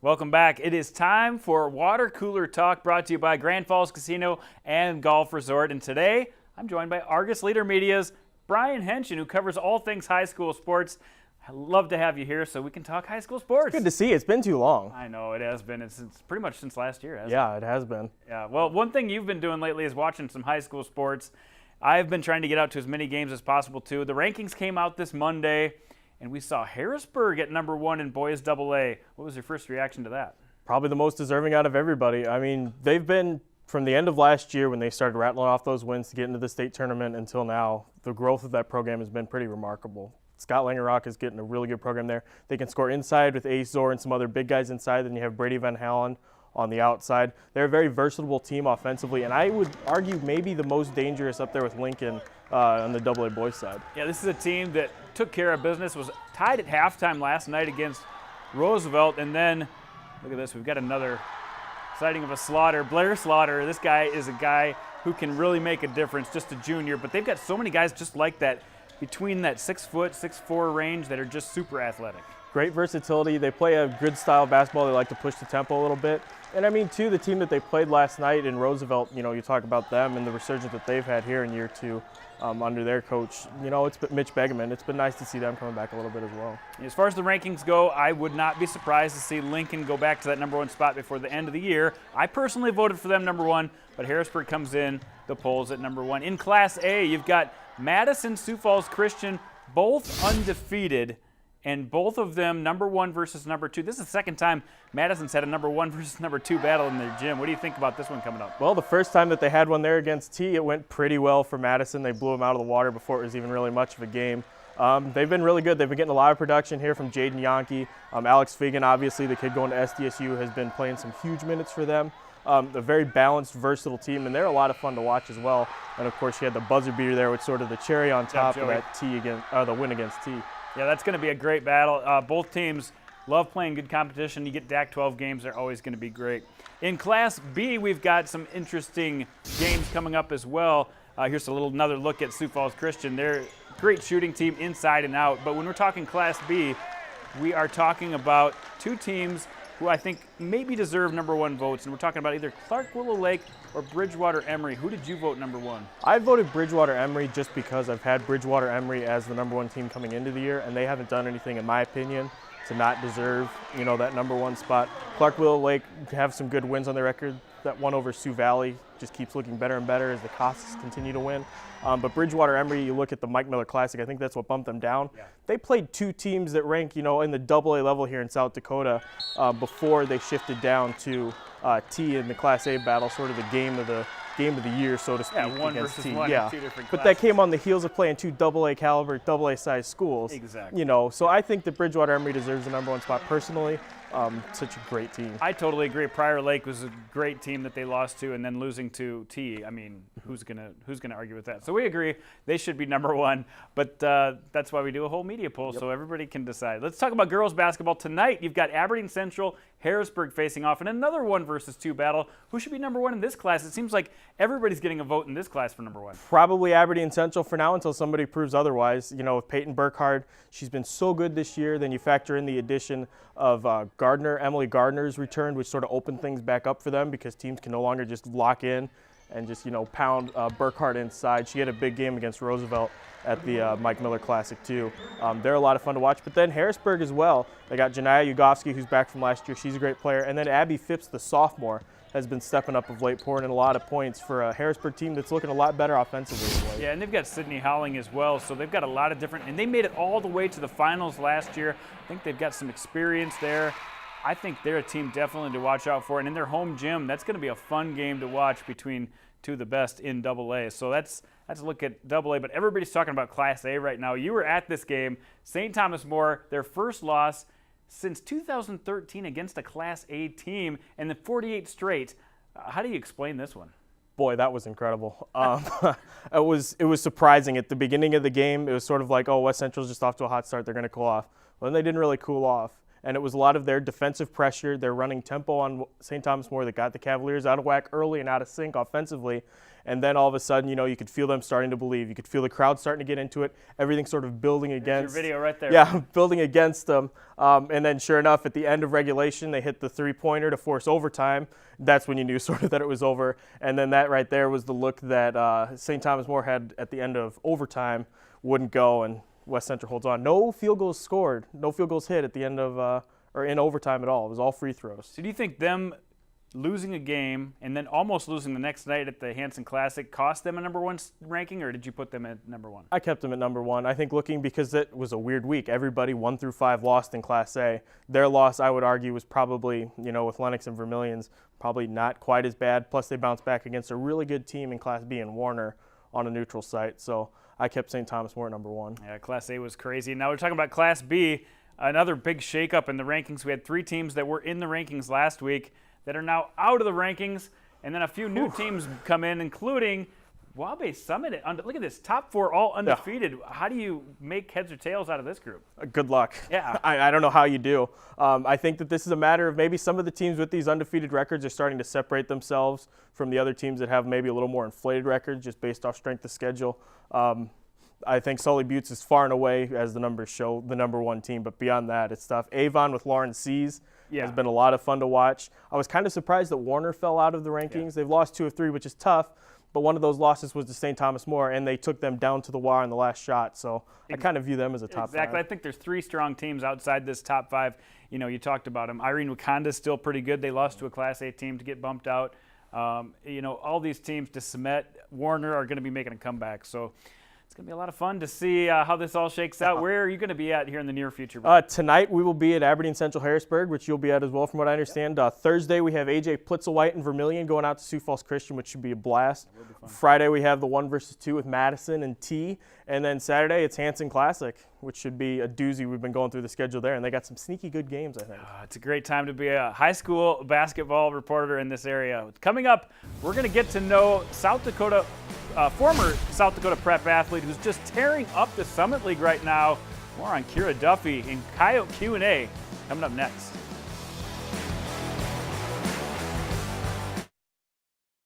Welcome back. It is time for Water Cooler Talk, brought to you by Grand Falls Casino and Golf Resort. And today, I'm joined by Argus Leader Media's Bryan Haenchen, who covers all things high school sports. I'd love to have you here so we can talk high school sports. Good to see you. It's been too long. I know, it has been. It's pretty much since last year, hasn't it? Yeah, it has been. Yeah, well, one thing you've been doing lately is watching some high school sports. I've been trying to get out to as many games as possible, too. The rankings came out this Monday, and we saw Harrisburg at number 1 in boys AA. What was your first reaction to that? Probably the most deserving out of everybody. I mean, they've been, from the end of last year when they started rattling off those wins to get into the state tournament until now, the growth of that program has been pretty remarkable. Scott Langerock is getting a really good program there. They can score inside with Ace Zor and some other big guys inside. Then you have Brady Van Halen on the outside. They're a very versatile team offensively, and I would argue maybe the most dangerous up there with Lincoln on the AA boys side. Yeah, this is a team that took care of business, was tied at halftime last night against Roosevelt, and then look at this, we've got another sighting of a Slaughter. Blair Slaughter, this guy is a guy who can really make a difference, just a junior, but they've got so many guys just like that between that 6 foot, 6'4" range that are just super athletic. Great versatility. They play a good style of basketball. They like to push the tempo a little bit. And I mean, too, the team that they played last night in Roosevelt, you know, you talk about them and the resurgence that they've had here in year 2 under their coach. You know, it's been Mitch Begeman. It's been nice to see them coming back a little bit as well. As far as the rankings go, I would not be surprised to see Lincoln go back to that number 1 spot before the end of the year. I personally voted for them number 1, but Harrisburg comes in the polls at number 1. In Class A, you've got Madison, Sioux Falls Christian, both undefeated, and both of them number 1 versus number 2. This is the second time Madison's had a number 1 versus number 2 battle in their gym. What do you think about this one coming up? Well, the first time that they had one there against T, it went pretty well for Madison. They blew them out of the water before it was even really much of a game. They've been really good. They've been getting a lot of production here from Jaden Yonke. Alex Fagan, obviously, the kid going to SDSU, has been playing some huge minutes for them. A very balanced, versatile team, and they're a lot of fun to watch as well. And, of course, you had the buzzer beater there with sort of the cherry on top of that the win against T. Yeah, that's going to be a great battle. Both teams love playing good competition. You get DAC 12 games, they're always going to be great. In Class B, we've got some interesting games coming up as well. Here's another look at Sioux Falls Christian. They're a great shooting team inside and out. But when we're talking Class B, we are talking about 2 teams who I think maybe deserve number 1 votes. And we're talking about either Clark Willow Lake or Bridgewater Emory. Who did you vote number 1? I voted Bridgewater Emory just because I've had Bridgewater Emory as the number 1 team coming into the year, and they haven't done anything, in my opinion, to not deserve, you know, that number 1 spot. Clark Willow Lake have some good wins on their record. That one over Sioux Valley just keeps looking better and better as the Costas continue to win. But Bridgewater Emory, you look at the Mike Miller Classic, I think that's what bumped them down. Yeah. They played 2 teams that rank, you know, in the AA level here in South Dakota before they shifted down to T in the Class A battle, sort of the game of the year, so to speak, one against versus T. one Yeah, in 2 different but classes. that came on the heels of playing 2 AA caliber, AA size schools. Exactly. You know, so I think that Bridgewater Emory deserves the number 1 spot personally. Such a great team. I totally agree. Prior Lake was a great team that they lost to, and then losing to T. I mean, who's gonna argue with that? So we agree they should be number 1, but that's why we do a whole media poll, so everybody can decide. Let's talk about girls basketball tonight. You've got Aberdeen Central, Harrisburg facing off in another 1 versus 2 battle. Who should be number 1 in this class? It seems like everybody's getting a vote in this class for number 1. Probably Aberdeen Central for now until somebody proves otherwise. You know, with Peyton Burkhardt, she's been so good this year. Then you factor in the addition of Emily Gardner's returned, which sort of opened things back up for them because teams can no longer just lock in and just, you know, pound Burkhardt inside. She had a big game against Roosevelt at the Mike Miller Classic too. They're a lot of fun to watch. But then Harrisburg as well. They got Janaya Ugovsky, who's back from last year. She's a great player. And then Abby Phipps, the sophomore, has been stepping up of late, pouring in a lot of points for a Harrisburg team that's looking a lot better offensively of late. Yeah, and they've got Sydney Howling as well, so they've got a lot of different, and they made it all the way to the finals last year. I think they've got some experience there. I think they're a team definitely to watch out for, and in their home gym, that's going to be a fun game to watch between 2 of the best in AA. So that's a look at AA, but everybody's talking about Class A right now. You were at this game. St. Thomas More, their first loss since 2013 against a Class A team, and the 48 straight. How do you explain this one? Boy, that was incredible. It was surprising. At the beginning of the game, it was sort of like, oh, West Central's just off to a hot start. They're going to cool off. Well, then they didn't really cool off. and it was a lot of their defensive pressure, their running tempo on St. Thomas More that got the Cavaliers out of whack early and out of sync offensively. And then all of a sudden, you could feel them starting to believe. You could feel the crowd starting to get into it. Everything sort of building against. There's your video right there. Yeah, building against them. And then sure enough, at the end of regulation, they hit the three-pointer to force overtime. That's when you knew sort of that it was over. And then that right there was the look that St. Thomas More had at the end of overtime. Wouldn't go, and West Central holds on. No field goals scored. No field goals hit at the end of or in overtime at all. It was all free throws. So do you think them losing a game and then almost losing the next night at the Haenchen Classic cost them a number 1 ranking, or did you put them at number 1? I kept them at number 1. I think looking because it was a weird week. Everybody 1 through 5 lost in Class A. Their loss, I would argue, was probably, with Lennox and Vermilion's, probably not quite as bad. Plus, they bounced back against a really good team in Class B in Warner on a neutral site. So I kept St. Thomas More at number 1. Yeah, Class A was crazy. Now we're talking about Class B, another big shakeup in the rankings. We had 3 teams that were in the rankings last week that are now out of the rankings, and then a few new teams come in, including Wabash Summit. Look at this, top 4 all undefeated. Yeah. How do you make heads or tails out of this group? Good luck. Yeah. I don't know how you do. I think that this is a matter of maybe some of the teams with these undefeated records are starting to separate themselves from the other teams that have maybe a little more inflated records just based off strength of schedule. I think Sully Buttes is far and away, as the numbers show, the number 1 team. But beyond that, it's tough. Avon with Lawrence Seas has been a lot of fun to watch. I was kind of surprised that Warner fell out of the rankings. Yeah. They've lost 2 of 3, which is tough. But one of those losses was to St. Thomas More, and they took them down to the wire in the last shot. So I kind of view them as a top 5. Exactly. I think there's 3 strong teams outside this top 5. You talked about them. Irene Wakanda is still pretty good. They lost to a Class A team to get bumped out. All these teams, DeSmet, Warner, are going to be making a comeback. So it's going to be a lot of fun to see how this all shakes out. Where are you going to be at here in the near future? Tonight we will be at Aberdeen Central Harrisburg, which you'll be at as well from what I understand. Thursday we have AJ Plitzelwhite and Vermilion going out to Sioux Falls Christian, which should be a blast. Friday we have the 1 versus 2 with Madison and T. And then Saturday it's Haenchen Classic, which should be a doozy. We've been going through the schedule there, and they got some sneaky good games, I think. It's a great time to be a high school basketball reporter in this area. Coming up, we're going to get to know former South Dakota prep athlete who's just tearing up the Summit League right now. More on Kira Duffy and Coyote Q&A coming up next.